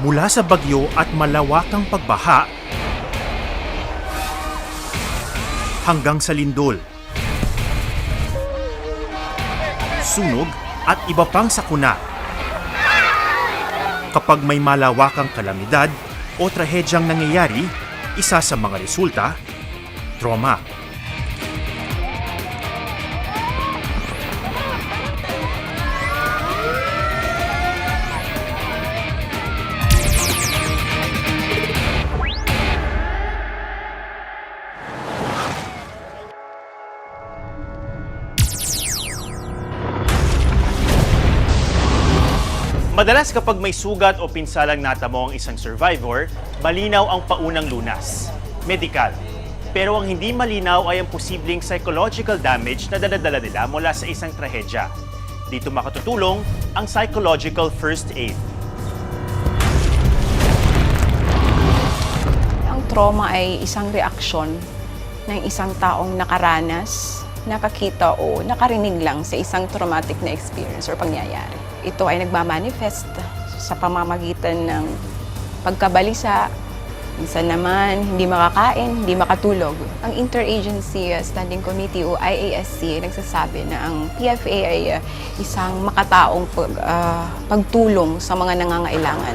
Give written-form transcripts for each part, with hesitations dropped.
Mula sa bagyo at malawakang pagbaha hanggang sa lindol, sunog at iba pang sakuna. Kapag may malawakang kalamidad o trahedyang nangyayari, isa sa mga resulta, trauma. Madalas kapag may sugat o pinsalang natamo ang isang survivor, malinaw ang paunang lunas, medikal. Pero ang hindi malinaw ay ang posibleng psychological damage na daladala nila mula sa isang trahedya. Dito makatutulong ang psychological first aid. Ang trauma ay isang reaksyon ng isang taong nakaranas, nakakita o nakarinig lang sa isang traumatic na experience or pangyayari. Ito ay nagmamanifest sa pamamagitan ng pagkabalisa, minsan naman hindi makakain, hindi makatulog. Ang Interagency Standing Committee o IASC ay nagsasabi na ang PFA ay isang makataong pagtulong sa mga nangangailangan,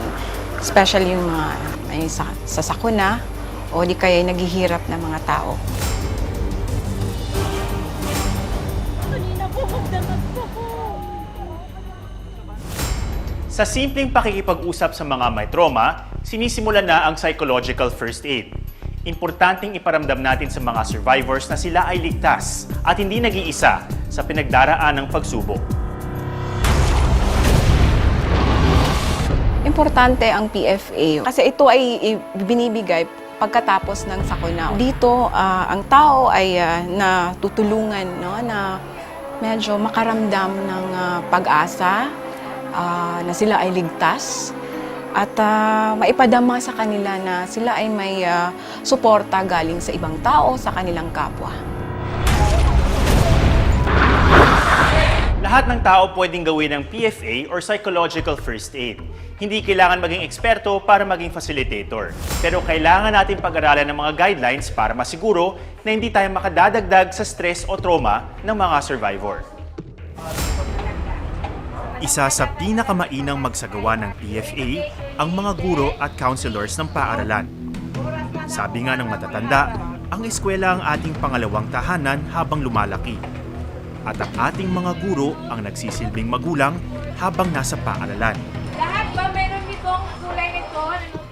especially yung mga may sa sakuna o di kaya naghihirap na mga tao. Sa simpleng pakikipag-usap sa mga may trauma, sinisimulan na ang psychological first aid. Importanteng iparamdam natin sa mga survivors na sila ay ligtas at hindi nag-iisa sa pinagdaraan ng pagsubok. Importante ang PFA kasi ito ay binibigay pagkatapos ng sakuna. Dito, ang tao ay natutulungan, no, na medyo makaramdam ng pag-asa, na sila ay ligtas at maipadama sa kanila na sila ay may suporta galing sa ibang tao, sa kanilang kapwa. Lahat ng tao pwedeng gawin ng PFA or psychological first aid. Hindi kailangan maging eksperto para maging facilitator. Pero kailangan natin pag-aralan ng mga guidelines para masiguro na hindi tayo makadadagdag sa stress o trauma ng mga survivor. Isa sa pinakamainang magsagawa ng PFA ang mga guro at counselors ng paaralan. Sabi nga ng matatanda, ang eskwela ang ating pangalawang tahanan habang lumalaki. At ang ating mga guro ang nagsisilbing magulang habang nasa paaralan. Lahat ba meron nitong kulay nito?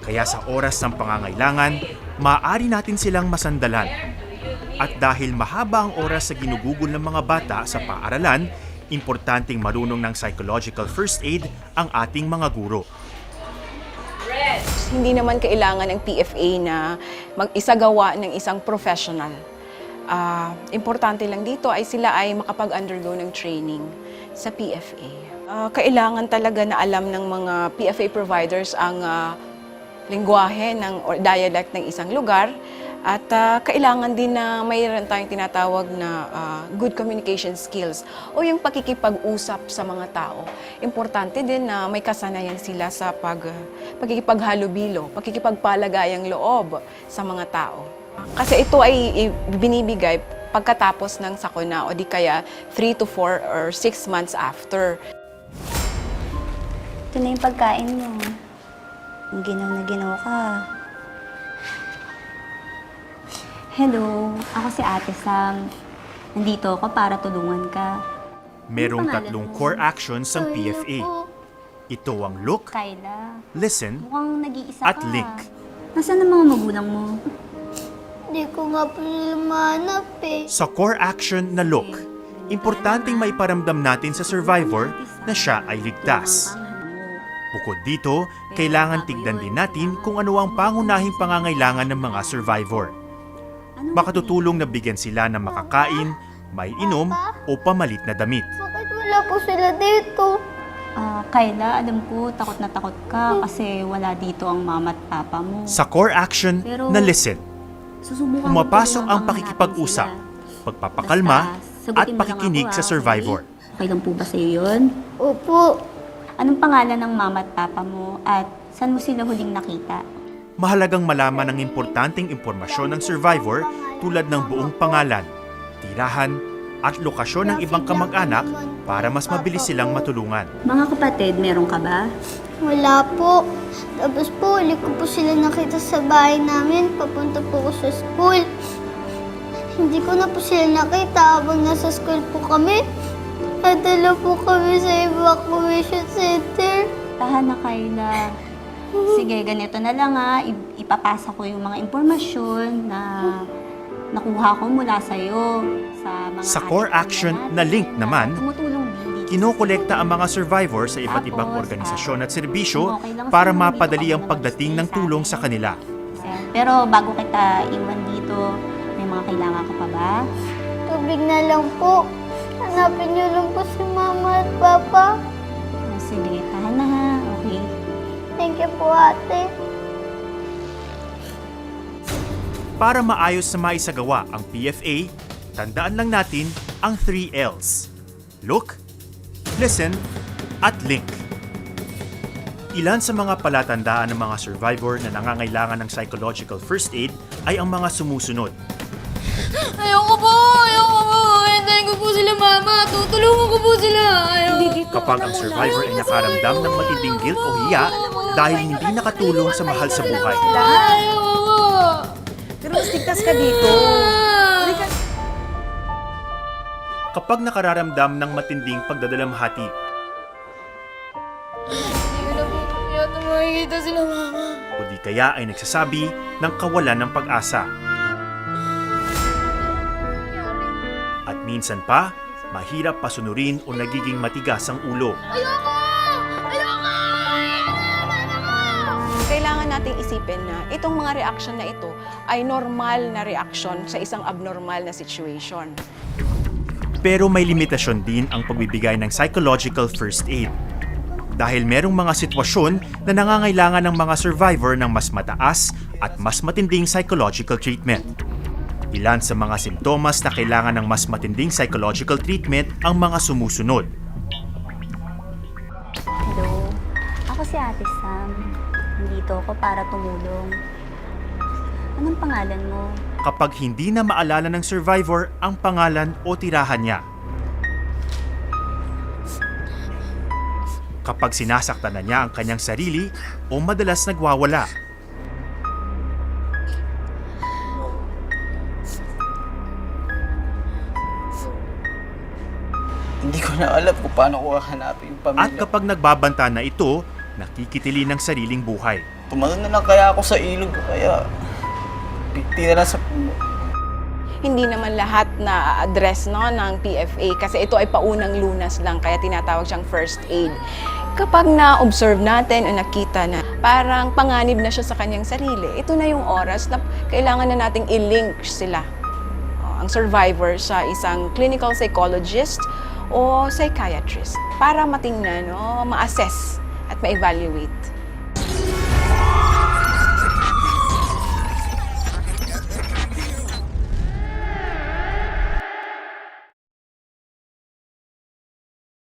Kaya sa oras ng pangangailangan, maaari natin silang masandalan. At dahil mahaba ang oras sa ginugugol ng mga bata sa paaralan, importanteng marunong ng psychological first aid ang ating mga guro. Hindi naman kailangan ng PFA na mag-isagawa ng isang professional. Importante lang dito ay sila ay makapag-undergo ng training sa PFA. Kailangan talaga na alam ng mga PFA providers ang lengguwahe or dialect ng isang lugar. At kailangan din na mayroon tayong tinatawag na good communication skills o yung pakikipag-usap sa mga tao. Importante din na may kasanayan sila sa pagkikipaghalubilo, pakikipagpalagayang loob sa mga tao. Kasi ito ay binibigay pagkatapos ng sakuna o di kaya 3 to 4 or 6 months after. Ito na yung pagkain mo. Ginaw na ginaw ka. Hello, ako si Ate Sam. Nandito ako para tulungan ka. Merong tatlong core actions ang PFA. Ito ang look, Kyla, listen, mukhang nag-iisa at ka. link. Nasaan ang mga magulang mo? Hindi ko nga po lumanap eh. Sa core action na look, importanteng maiparamdam natin sa survivor na siya ay ligtas. Bukod dito, kailangan tignan din natin kung ano ang pangunahing pangangailangan ng mga survivor. Makatutulong na bigyan sila ng makakain, may inom o pamalit na damit. Bakit wala po sila dito? Kyla, alam ko takot na takot ka kasi wala dito ang mama at papa mo. Sa core action na listen, Susubukan pumapasok ko ang tulungan pakikipag-usap, hanapin sila. pagpapakalma Basta, sagutin at mo lang pakikinig ako, sa survivor. Okay lang po ba sa'yo yun? Opo. Anong pangalan ng mama at papa mo? At Saan mo sila huling nakita? Mahalagang malaman ang importanteng impormasyon ng survivor tulad ng buong pangalan, tirahan, at lokasyon ng ibang kamag-anak para mas mabilis silang matulungan. Mga kapatid, meron ka ba? Wala po. Tapos po, uli ko po sila nakita sa bahay namin. Papunta po ko sa school. Hindi ko na po sila nakita habang nasa school po kami. Nadala po kami sa evacuation center. Tahan na, Kayla. Sige, ganito na lang ipapasa ko yung mga impormasyon na nakuha ko mula sa'yo sa mga Sa core adik action natin na link naman, tumutulong din dito. Kinokolekta ang mga survivor sa iba't ibang Tapos, organisasyon at serbisyo okay lang para sa'yo, mapadali dito ang ka pagdating muna ng tulong mag-stay sa kanila. Pero bago kita iwan dito, may mga kailangan ka pa ba? Tubig na lang po. Hanapin niyo lang po si Mama at Papa. Sige, tahan na ha. Okay. Thank you po, ate. Para maayos na maisagawa ang PFA, tandaan lang natin ang 3 L's. Look, listen, at link. Ilan sa mga palatandaan ng mga survivor na nangangailangan ng psychological first aid ay ang mga sumusunod. Ayoko po! Ayoko po! Hintayin ko po sila, Mama! Tutulungan ko po sila! Ayoko! Kapag ang survivor ay nakaramdam ng matinding guilt o hiya dahil hindi nakatulong sa mahal sa buhay. Ayoko po! Pero mas ligtas ka dito. Kapag nakararamdam ng matinding pagdadalamhati, Hindi ko na po yata makikita sila, Mama. o di kaya ay nagsasabi ng kawalan ng pag-asa. At minsan pa, mahirap pasunurin o nagiging matigas ang ulo. Ayoko! Ayoko! Kailangan nating isipin na itong mga reaction na ito ay normal na reaction sa isang abnormal na situation. Pero may limitasyon din ang pagbibigay ng psychological first aid. Dahil merong mga sitwasyon na nangangailangan ng mga survivor ng mas mataas at mas matinding psychological treatment. Ilan sa mga simptomas na kailangan ng mas matinding psychological treatment ang mga sumusunod. Hello. Ako si Ate Sam. Nandito ako para tumulong. Anong pangalan mo? Kapag hindi na maalala ng survivor ang pangalan o tirahan niya. Kapag sinasaktan na niya ang kanyang sarili o madalas nagwawala. Hindi ko na alam kung paano ko hahanapin yung pamilya. At kapag nagbabanta na ito, nakikitili ng sariling buhay. Tumalon na lang kaya ako sa ilog, kaya biti na lang sa puno. Hindi naman lahat na address no, ng PFA kasi ito ay paunang lunas lang kaya tinatawag siyang first aid. Kapag na-observe natin o nakita na parang panganib na siya sa kanyang sarili, ito na yung oras na kailangan na nating i-link sila, ang survivor sa isang clinical psychologist o psychiatrist para matingnan, no, ma-assess at ma-evaluate